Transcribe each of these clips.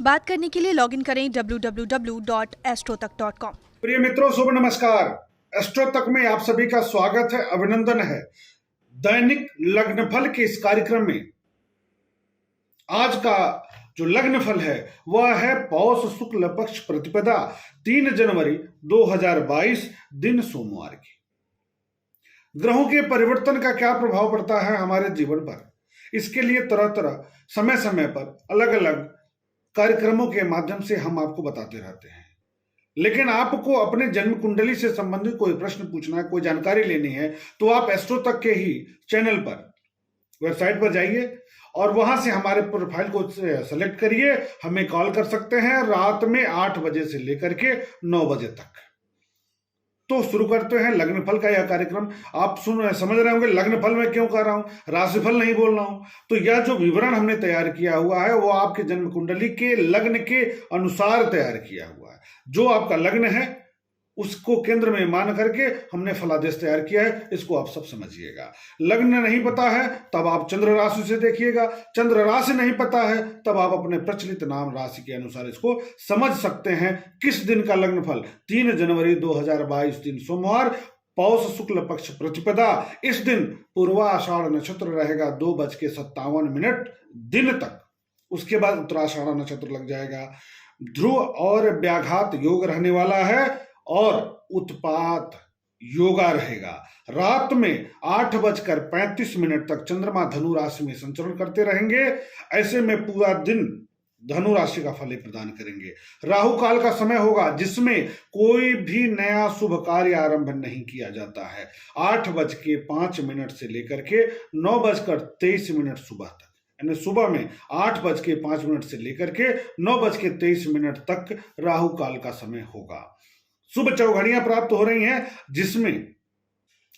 बात करने के लिए लॉगिन करें www.astrotak.com। प्रिय मित्रों, शुभ नमस्कार। एस्ट्रो तक में आप सभी का स्वागत है, अभिनंदन है। दैनिक लग्नफल के इस कार्यक्रम में आज का जो लग्नफल है वह है पौष शुक्ल पक्ष प्रतिपदा 3 जनवरी 2022 दिन सोमवार की। ग्रहों के परिवर्तन का क्या प्रभाव पड़ता है हमारे जीवन पर, इसके लिए तरह तरह समय समय पर अलग अलग कार्यक्रमों के माध्यम से हम आपको बताते रहते हैं। लेकिन आपको अपने जन्म कुंडली से संबंधित कोई प्रश्न पूछना है, कोई जानकारी लेनी है, तो आप एस्ट्रो तक के ही चैनल पर, वेबसाइट पर जाइए और वहां से हमारे प्रोफाइल को सेलेक्ट करिए। हमें कॉल कर सकते हैं रात में 8 बजे से लेकर के 9 बजे तक। तो शुरू करते हैं लग्नफल का यह कार्यक्रम। आप समझ रहे होंगे लग्नफल में क्यों कर रहा हूं, राशिफल नहीं बोल रहा हूं। तो यह जो विवरण हमने तैयार किया हुआ है वो आपके जन्म कुंडली के लग्न के अनुसार तैयार किया हुआ है। जो आपका लग्न है उसको केंद्र में मान करके हमने फलादेश तैयार किया है, इसको आप सब समझिएगा। लग्न नहीं पता है तब आप चंद्र राशि से देखिएगा, चंद्र राशि नहीं पता है तब आप अपने प्रचलित नाम राशि के अनुसार इसको समझ सकते हैं। किस दिन का लग्नफल? 3 जनवरी 2022 दिन सोमवार, पौष शुक्ल पक्ष प्रतिपदा। इस दिन पूर्वाषाढ़ नक्षत्र रहेगा 2:57 दिन तक। उसके बाद उत्तराषाढ़ नक्षत्र लग जाएगा। ध्रुव और व्याघात योग रहने वाला है और उत्पात योगा रहेगा। रात में 8:35 तक चंद्रमा धनु राशि में संचरण करते रहेंगे। ऐसे में पूरा दिन धनु राशि का फल प्रदान करेंगे। राहु काल का समय होगा जिसमें कोई भी नया शुभ कार्य आरंभ नहीं किया जाता है। 8:05 से लेकर के 9:23 सुबह तक, यानी सुबह में 8:05 से लेकर के 9:23 तक राहु काल का समय होगा। शुभ चौघड़ियां प्राप्त हो रही हैं जिसमें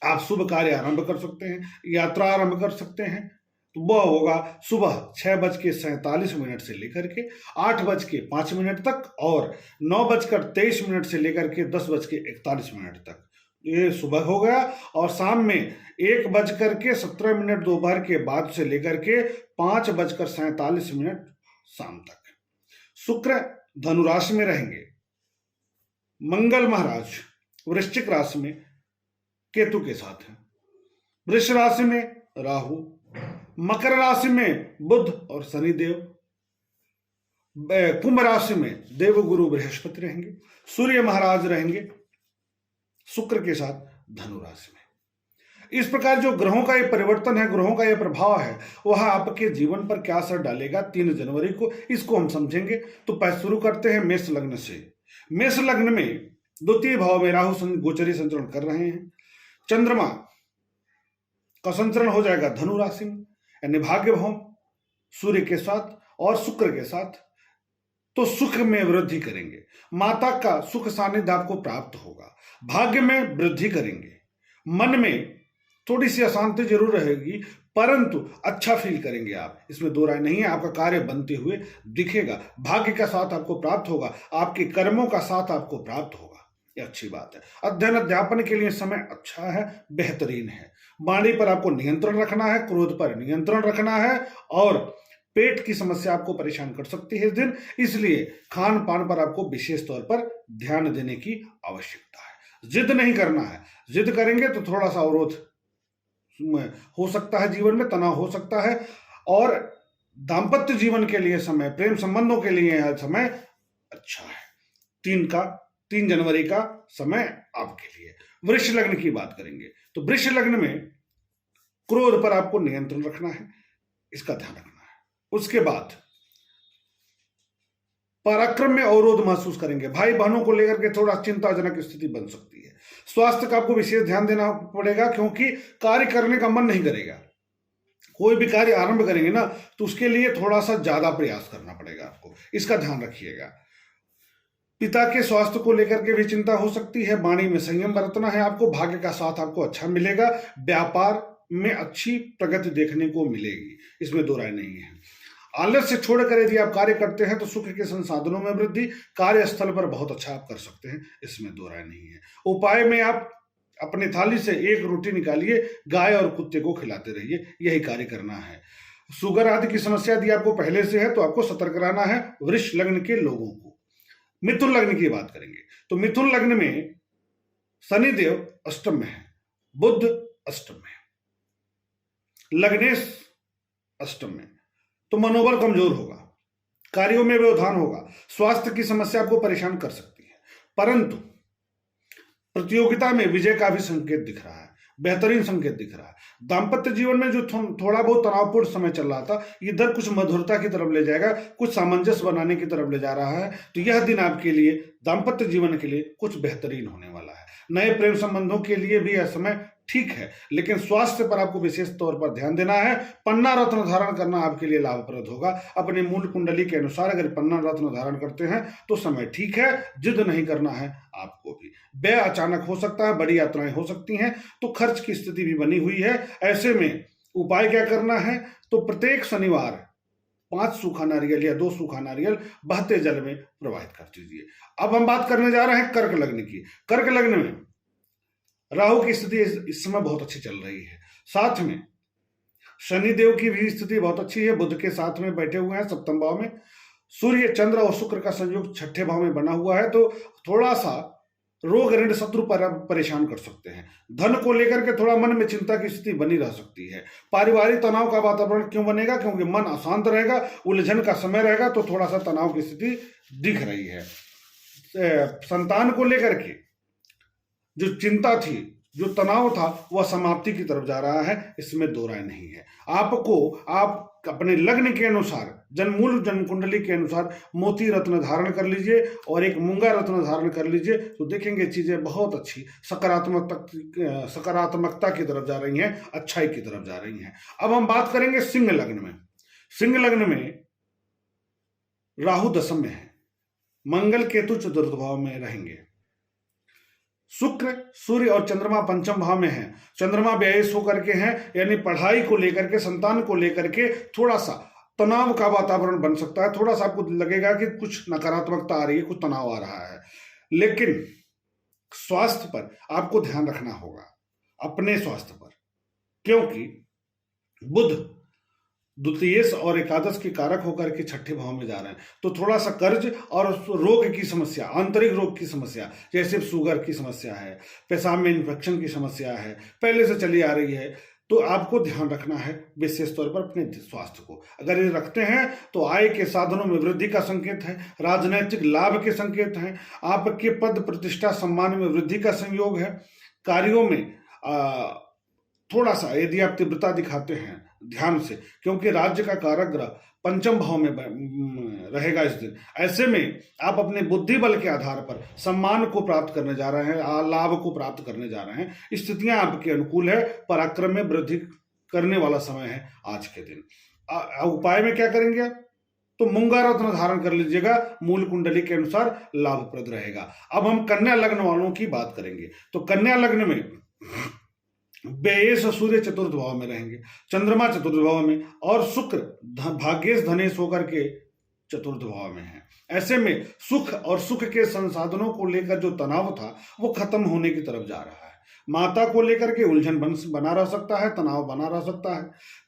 आप शुभ कार्य आरंभ कर सकते हैं, यात्रा आरंभ कर सकते हैं। तो वह होगा सुबह 6:47 से लेकर के 8:05 तक और 9:23 से लेकर के 10:41 तक। ये सुबह हो गया। और शाम में 1:17 दोपहर के बाद से लेकर के 5:47 शाम तक। शुक्र धनुराशि में रहेंगे। मंगल महाराज वृश्चिक राशि में केतु के साथ है। वृष राशि में राहु, मकर राशि में बुध और शनिदेव, कुंभ राशि में देवगुरु बृहस्पति रहेंगे। सूर्य महाराज रहेंगे शुक्र के साथ धनु राशि में। इस प्रकार जो ग्रहों का ये परिवर्तन है, ग्रहों का ये प्रभाव है, वह आपके जीवन पर क्या असर डालेगा 3 जनवरी को, इसको हम समझेंगे। तो शुरू करते हैं मेष लग्न से। मेष लग्न में द्वितीय भाव में राहु गोचरी संचरण कर रहे हैं। चंद्रमा का संचरण हो जाएगा धनु राशि में, यानी भाग्य भाव सूर्य के साथ और शुक्र के साथ। तो सुख में वृद्धि करेंगे, माता का सुख सानिध्य आपको प्राप्त होगा, भाग्य में वृद्धि करेंगे। मन में थोड़ी सी अशांति जरूर रहेगी परंतु अच्छा फील करेंगे आप, इसमें दो राय नहीं है। आपका कार्य बनते हुए दिखेगा, भाग्य का साथ आपको प्राप्त होगा, आपके कर्मों का साथ आपको प्राप्त होगा, ये अच्छी बात है। अध्ययन अध्यापन के लिए समय अच्छा है, बेहतरीन है। वाणी पर आपको नियंत्रण रखना है, क्रोध पर नियंत्रण रखना है और पेट की समस्या आपको परेशान कर सकती है इस दिन, इसलिए खान पान पर आपको विशेष तौर पर ध्यान देने की आवश्यकता है। जिद नहीं करना है, जिद करेंगे तो थोड़ा सा अवरोध हो सकता है, जीवन में तनाव हो सकता है। और दाम्पत्य जीवन के लिए समय, प्रेम संबंधों के लिए यह समय अच्छा है। 3 जनवरी का समय आपके लिए। वृष लग्न की बात करेंगे तो वृष लग्न में क्रोध पर आपको नियंत्रण रखना है, इसका ध्यान रखना है। उसके बाद पराक्रम में अवरोध महसूस करेंगे, भाई बहनों को लेकर के थोड़ा चिंताजनक स्थिति बन सकती है। स्वास्थ्य का आपको विशेष ध्यान देना पड़ेगा क्योंकि कार्य करने का मन नहीं करेगा। कोई भी कार्य आरंभ करेंगे ना तो उसके लिए थोड़ा सा ज्यादा प्रयास करना पड़ेगा आपको, इसका ध्यान रखिएगा। पिता के स्वास्थ्य को लेकर के भी चिंता हो सकती है, वाणी में संयम बरतना है आपको, भाग्य का साथ आपको अच्छा मिलेगा, व्यापार में अच्छी प्रगति देखने को मिलेगी, इसमें दो राय नहीं है। आलस्य छोड़कर यदि आप कार्य करते हैं तो सुख के संसाधनों में वृद्धि, कार्यस्थल पर बहुत अच्छा आप कर सकते हैं, इसमें दो राय नहीं है। उपाय में आप अपनी थाली से एक रोटी निकालिए, गाय और कुत्ते को खिलाते रहिए, यही कार्य करना है। शुगर आदि की समस्या यदि आपको पहले से है तो आपको सतर्क रहना है वृष लग्न के लोगों को। मिथुन लग्न की बात करेंगे तो मिथुन लग्न में शनिदेव अष्टम में है, बुध अष्टम में है, लग्नेश अष्टम में, तो मनोबल कमजोर होगा, कार्यों में व्यवधान होगा, स्वास्थ्य की समस्या आपको परेशान कर सकती है, परंतु प्रतियोगिता में विजय का भी संकेत दिख रहा है, बेहतरीन संकेत दिख रहा है। दाम्पत्य जीवन में जो थोड़ा बहुत तनावपूर्ण समय चल रहा था, इधर कुछ मधुरता की तरफ ले जाएगा, कुछ सामंजस्य बनाने की तरफ ले जा रहा है। तो यह दिन आपके लिए दाम्पत्य जीवन के लिए कुछ बेहतरीन होने वाला है। नए प्रेम संबंधों के लिए भी यह समय ठीक है, लेकिन स्वास्थ्य पर आपको विशेष तौर पर ध्यान देना है। पन्ना रत्न धारण करना आपके लिए लाभप्रद होगा। अपने मूल कुंडली के अनुसार अगर पन्ना रत्न धारण करते हैं तो समय ठीक है, जिद नहीं करना है आपको भी। व्यय अचानक हो सकता है, बड़ी यात्राएं हो सकती हैं, तो खर्च की स्थिति भी बनी हुई है। ऐसे में उपाय क्या करना है, तो प्रत्येक शनिवार 5 सूखा नारियल या 2 सूखा नारियल बहते जल में प्रवाहित कर दीजिए। अब हम बात करने जा रहे हैं कर्क लग्न की। कर्क लग्न में राहु की स्थिति इस समय बहुत अच्छी चल रही है, साथ में शनिदेव की भी स्थिति बहुत अच्छी है, बुध के साथ में बैठे हुए हैं सप्तम भाव में। सूर्य चंद्र और शुक्र का संयोग छठे भाव में बना हुआ है, तो थोड़ा सा रोग ऋण शत्रु पर परेशान कर सकते हैं। धन को लेकर के थोड़ा मन में चिंता की स्थिति बनी रह सकती है। पारिवारिक तनाव का वातावरण क्यों बनेगा, क्योंकि मन अशांत रहेगा, उलझन का समय रहेगा, तो थोड़ा सा तनाव की स्थिति दिख रही है। संतान को लेकर के जो चिंता थी, जो तनाव था, वह समाप्ति की तरफ जा रहा है, इसमें दो राय नहीं है। आप अपने लग्न के अनुसार, जन्मूल जन्म कुंडली के अनुसार मोती रत्न धारण कर लीजिए और एक मूंगा रत्न धारण कर लीजिए, तो देखेंगे चीजें बहुत अच्छी सकारात्मकता की तरफ जा रही हैं, अच्छाई की तरफ जा रही हैं। अब हम बात करेंगे सिंह लग्न में। सिंह लग्न में राहु दशम में है, मंगल केतु चतुर्थ भाव में रहेंगे, शुक्र सूर्य और चंद्रमा पंचम भाव में है। चंद्रमा व्ययस्थ होकर के हैं, यानी पढ़ाई को लेकर के, संतान को लेकर के थोड़ा सा तनाव का वातावरण बन सकता है। थोड़ा सा आपको लगेगा कि कुछ नकारात्मकता आ रही है, कुछ तनाव आ रहा है, लेकिन स्वास्थ्य पर आपको ध्यान रखना होगा, अपने स्वास्थ्य पर, क्योंकि बुध द्वितीयेश और एकादश के कारक होकर के छठे भाव में जा रहे हैं, तो थोड़ा सा कर्ज और रोग की समस्या, आंतरिक रोग की समस्या, जैसे शुगर की समस्या है, पेशाब में इन्फेक्शन की समस्या है, पहले से चली आ रही है, तो आपको ध्यान रखना है विशेष तौर पर अपने स्वास्थ्य को। अगर ये रखते हैं तो आय के साधनों में वृद्धि का संकेत है, राजनैतिक लाभ के संकेत हैं, आपके पद प्रतिष्ठा सम्मान में वृद्धि का संयोग है। कार्यों में थोड़ा सा यदि आप तीव्रता दिखाते हैं ध्यान से, क्योंकि राज्य का कारक ग्रह पंचम भाव में रहेगा इस दिन, ऐसे में आप अपने बुद्धि बल के आधार पर सम्मान को प्राप्त करने जा रहे हैं, लाभ को प्राप्त करने जा रहे हैं। स्थितियां आपके अनुकूल है, पराक्रम में वृद्धि करने वाला समय है आज के दिन। उपाय में क्या करेंगे आप, तो मूंगा रत्न धारण कर लीजिएगा, मूल कुंडली के अनुसार लाभप्रद रहेगा। अब हम कन्या लग्न वालों की बात करेंगे, तो कन्या लग्न में व्ययेश सूर्य चतुर्थ भाव में रहेंगे, चंद्रमा चतुर्थ भाव में, और शुक्र भाग्येश धनेश होकर के चतुर्थ भाव में है। ऐसे में सुख और सुख के संसाधनों को लेकर जो तनाव था वो खत्म होने की तरफ जा रहा है। माता को लेकर के उलझन बना रह सकता है, तनाव बना रह सकता है,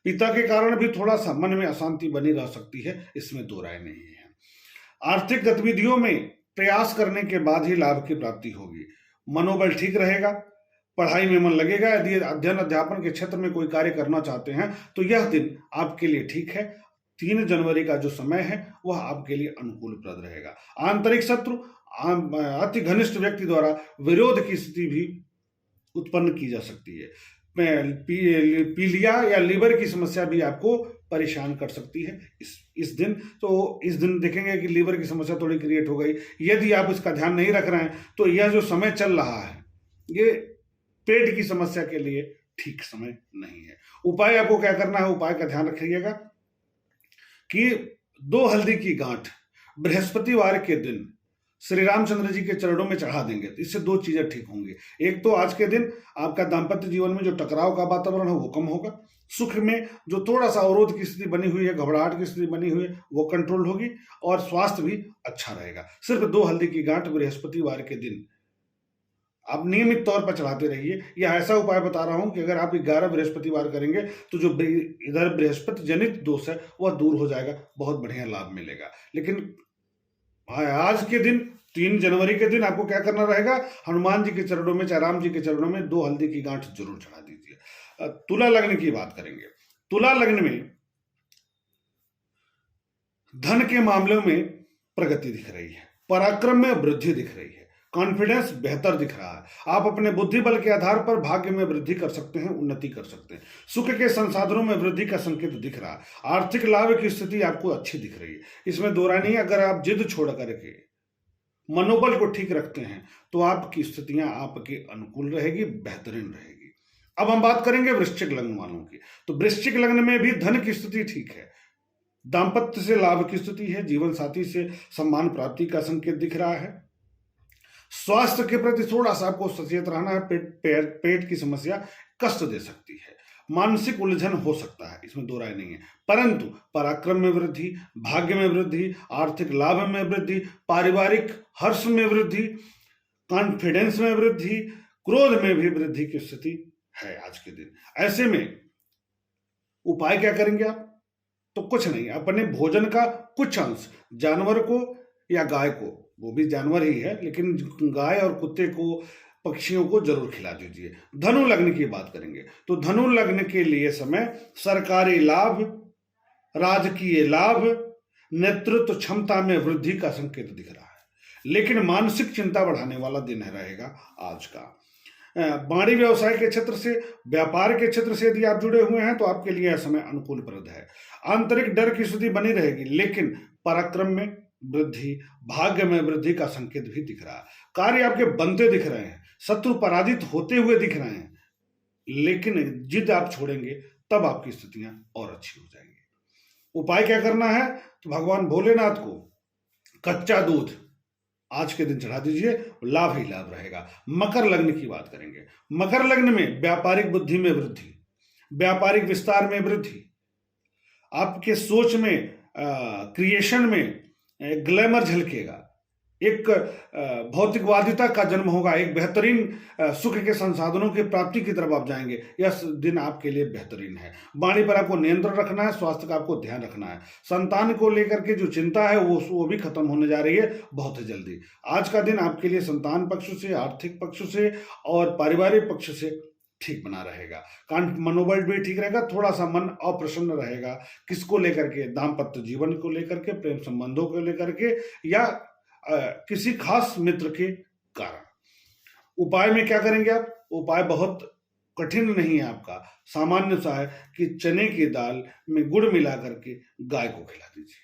पिता के कारण भी थोड़ा सा मन में अशांति बनी रह सकती है, इसमें दो राय नहीं है। आर्थिक गतिविधियों में प्रयास करने के बाद ही लाभ की प्राप्ति होगी, मनोबल ठीक रहेगा, पढ़ाई में मन लगेगा। यदि अध्ययन अध्यापन के क्षेत्र में कोई कार्य करना चाहते हैं तो यह दिन आपके लिए ठीक है। 3 जनवरी का जो समय है वह आपके लिए अनुकूलप्रद रहेगा। आंतरिक शत्रु, अति घनिष्ठ व्यक्ति द्वारा विरोध की स्थिति भी उत्पन्न की जा सकती है। पीलिया या लीवर की समस्या भी आपको परेशान कर सकती है इस दिन। तो इस दिन देखेंगे कि लीवर की समस्या थोड़ी क्रिएट हो गई। यदि आप इसका ध्यान नहीं रख रहे हैं तो यह जो समय चल रहा है ये पेट की समस्या के लिए ठीक समय नहीं है। उपाय आपको क्या करना है, उपाय का ध्यान रखिएगा कि 2 हल्दी की गांठ बृहस्पतिवार के दिन श्री रामचंद्र जी के चरणों में चढ़ा देंगे तो इससे 2 चीजें ठीक होंगी। एक तो आज के दिन आपका दाम्पत्य जीवन में जो टकराव का वातावरण है वो कम होगा, सुख में जो थोड़ा सा अवरोध की स्थिति बनी हुई है, घबराहट की स्थिति बनी हुई है, वो कंट्रोल होगी, और स्वास्थ्य भी अच्छा रहेगा। सिर्फ 2 हल्दी की गांठ बृहस्पतिवार के दिन आप नियमित तौर पर चढ़ाते रहिए। यह ऐसा उपाय बता रहा हूं कि अगर आप 11 बृहस्पतिवार करेंगे तो जो इधर बृहस्पति जनित दोष है वह दूर हो जाएगा, बहुत बढ़िया लाभ मिलेगा। लेकिन आज के दिन 3 जनवरी के दिन आपको क्या करना रहेगा, हनुमान जी के चरणों में, चाहे राम जी के चरणों में 2 हल्दी की गांठ जरूर चढ़ा दीजिए। तुला लग्न की बात करेंगे। तुला लग्न में धन के मामलों में प्रगति दिख रही है, पराक्रम में वृद्धि दिख रही है, कॉन्फिडेंस बेहतर दिख रहा है। आप अपने बुद्धि बल के आधार पर भाग्य में वृद्धि कर सकते हैं, उन्नति कर सकते हैं। सुख के संसाधनों में वृद्धि का संकेत दिख रहा है। आर्थिक लाभ की स्थिति आपको अच्छी दिख रही है, इसमें दो राय नहीं है। अगर आप जिद छोड़ करके मनोबल को ठीक रखते हैं तो आपकी स्थितियां आपके अनुकूल रहेगी, बेहतरीन रहेगी। अब हम बात करेंगे वृश्चिक लग्न वालों की। तो वृश्चिक लग्न में भी धन की स्थिति ठीक है, दांपत्य से लाभ की स्थिति है, जीवन साथी से सम्मान प्राप्ति का संकेत दिख रहा है। स्वास्थ्य के प्रति थोड़ा सा आपको सचेत रहना है। पेट की समस्या कष्ट दे सकती है, मानसिक उलझन हो सकता है, इसमें दो राय नहीं है। परंतु पराक्रम में वृद्धि, भाग्य में वृद्धि, आर्थिक लाभ में वृद्धि, पारिवारिक हर्ष में वृद्धि, कॉन्फिडेंस में वृद्धि, क्रोध में भी वृद्धि की स्थिति है आज के दिन। ऐसे में उपाय क्या करेंगे आप? तो कुछ नहीं, अपने भोजन का कुछ अंश जानवर को या गाय को, वो भी जानवर ही है, लेकिन गाय और कुत्ते को, पक्षियों को जरूर खिला दीजिए। धनु लग्न की बात करेंगे तो धनु लग्न के लिए समय सरकारी लाभ, राजकीय लाभ, नेतृत्व क्षमता में वृद्धि का संकेत दिख रहा है। लेकिन मानसिक चिंता बढ़ाने वाला दिन रहेगा आज का। वाणिज्य व्यवसाय के क्षेत्र से, व्यापार के क्षेत्र से यदि आप जुड़े हुए हैं तो आपके लिए यह समय अनुकूलप्रद है। आंतरिक डर की स्थिति बनी रहेगी, लेकिन पराक्रम में वृद्धि, भाग्य में वृद्धि का संकेत भी दिख रहा है। कार्य आपके बनते दिख रहे हैं, शत्रु पराजित होते हुए दिख रहे हैं, लेकिन जिद आप छोड़ेंगे तब आपकी स्थितियां और अच्छी हो जाएंगी। उपाय क्या करना है? तो भगवान भोलेनाथ को कच्चा दूध आज के दिन चढ़ा दीजिए, लाभ ही लाभ रहेगा। मकर लग्न की बात करेंगे। मकर लग्न में व्यापारिक बुद्धि में वृद्धि, व्यापारिक विस्तार में वृद्धि, आपके सोच में, क्रिएशन में ग्लैमर झलकेगा, एक भौतिकवादिता का जन्म होगा, एक बेहतरीन सुख के संसाधनों की प्राप्ति की तरफ आप जाएंगे। यह दिन आपके लिए बेहतरीन है। वाणी पर आपको नियंत्रण रखना है, स्वास्थ्य का आपको ध्यान रखना है। संतान को लेकर के जो चिंता है वो भी खत्म होने जा रही है बहुत ही जल्दी। आज का दिन आपके लिए संतान पक्ष से, आर्थिक पक्ष से और पारिवारिक पक्ष से ठीक बना रहेगा। मनोबल भी ठीक रहेगा, थोड़ा सा मन अप्रसन्न रहेगा। किसको लेकर के? दाम्पत्य जीवन को लेकर के, प्रेम संबंधों को लेकर के, या किसी खास मित्र के कारण। उपाय में क्या करेंगे आप? उपाय बहुत कठिन नहीं है आपका, सामान्य सा है कि चने की दाल में गुड़ मिला करके गाय को खिला दीजिए।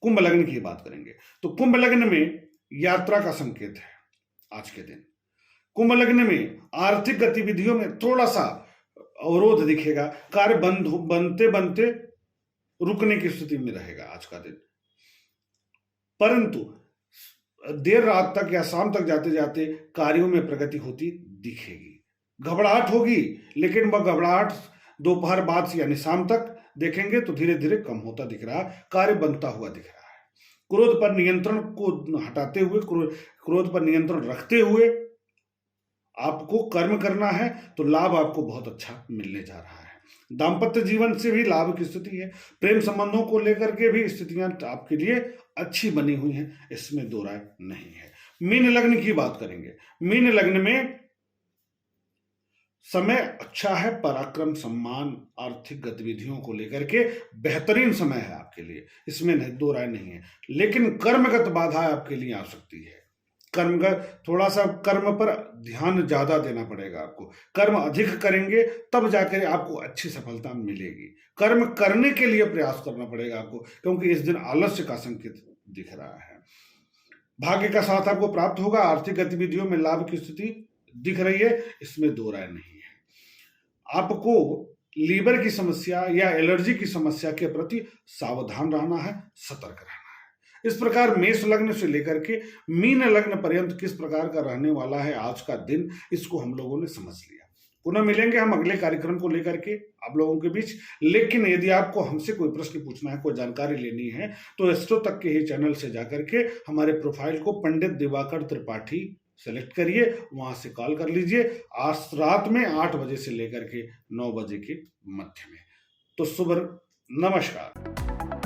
कुंभ लग्न की बात करेंगे तो कुंभ लग्न में यात्रा का संकेत है आज के दिन। कुंभ लग्न में आर्थिक गतिविधियों में थोड़ा सा अवरोध दिखेगा, कार्य बनते बनते रुकने की स्थिति में रहेगा आज का दिन। परंतु देर रात तक या शाम तक जाते जाते कार्यों में प्रगति होती दिखेगी। घबराहट होगी, लेकिन वह घबराहट दोपहर बाद यानी शाम तक देखेंगे तो धीरे धीरे कम होता दिख रहा है, कार्य बनता हुआ दिख रहा है। क्रोध पर नियंत्रण को हटाते हुए, क्रोध पर नियंत्रण रखते हुए आपको कर्म करना है तो लाभ आपको बहुत अच्छा मिलने जा रहा है। दाम्पत्य जीवन से भी लाभ की स्थिति है। प्रेम संबंधों को लेकर के भी स्थितियां आपके लिए अच्छी बनी हुई हैं, इसमें दो राय नहीं है। मीन लग्न की बात करेंगे। मीन लग्न में समय अच्छा है, पराक्रम, सम्मान, आर्थिक गतिविधियों को लेकर के बेहतरीन समय है आपके लिए, इसमें दो राय नहीं है। लेकिन कर्मगत बाधा आपके लिए आ सकती है। थोड़ा सा कर्म पर ध्यान ज्यादा देना पड़ेगा आपको। कर्म अधिक करेंगे तब जाकर आपको अच्छी सफलता मिलेगी। कर्म करने के लिए प्रयास करना पड़ेगा आपको, क्योंकि इस दिन आलस्य का संकेत दिख रहा है। भाग्य का साथ आपको प्राप्त होगा, आर्थिक गतिविधियों में लाभ की स्थिति दिख रही है, इसमें दो राय नहीं है। आपको लीवर की समस्या या एलर्जी की समस्या के प्रति सावधान रहना है, सतर्क रहना है। इस प्रकार मेष लग्न से लेकर के मीन लग्न पर्यंत किस प्रकार का रहने वाला है आज का दिन, इसको हम लोगों ने समझ लिया। पुनः मिलेंगे हम अगले कार्यक्रम को लेकर के आप लोगों के बीच। लेकिन यदि आपको हमसे कोई प्रश्न पूछना है, कोई जानकारी लेनी है, तो एस्ट्रो तक के ही चैनल से जाकर के हमारे प्रोफाइल को पंडित दिवाकर त्रिपाठी सेलेक्ट करिए, वहां से कॉल कर लीजिए। आज रात में 8 बजे से लेकर के 9 बजे के मध्य में। तो सुबह नमस्कार।